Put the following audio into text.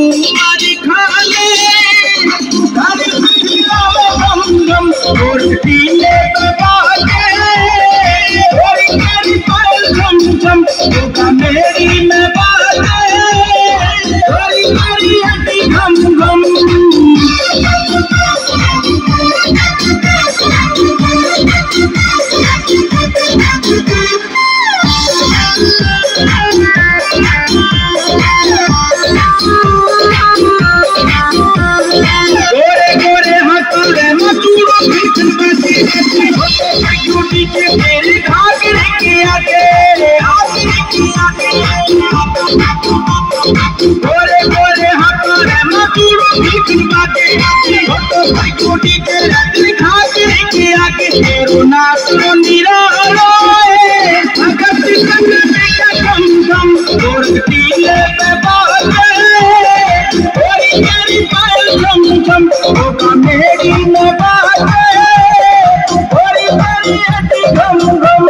मार खाले गम और पीले बाजे और मेरी पायल झम झम मेरी में बाजे और मेरी हड्डी घम घम मेरे घाघरे के आगे गोरे गोरे हाथों रे मजूरों भीख मांगे फोटो सिक्योरिटी के घाघरे के आगे तेरो नाच निरालो अगर सिकंद बेटा कम कम और पीले पे बाजे और मेरी पायल झम झम होगा मेरी में बाजे और मेरी हड्डी घम घम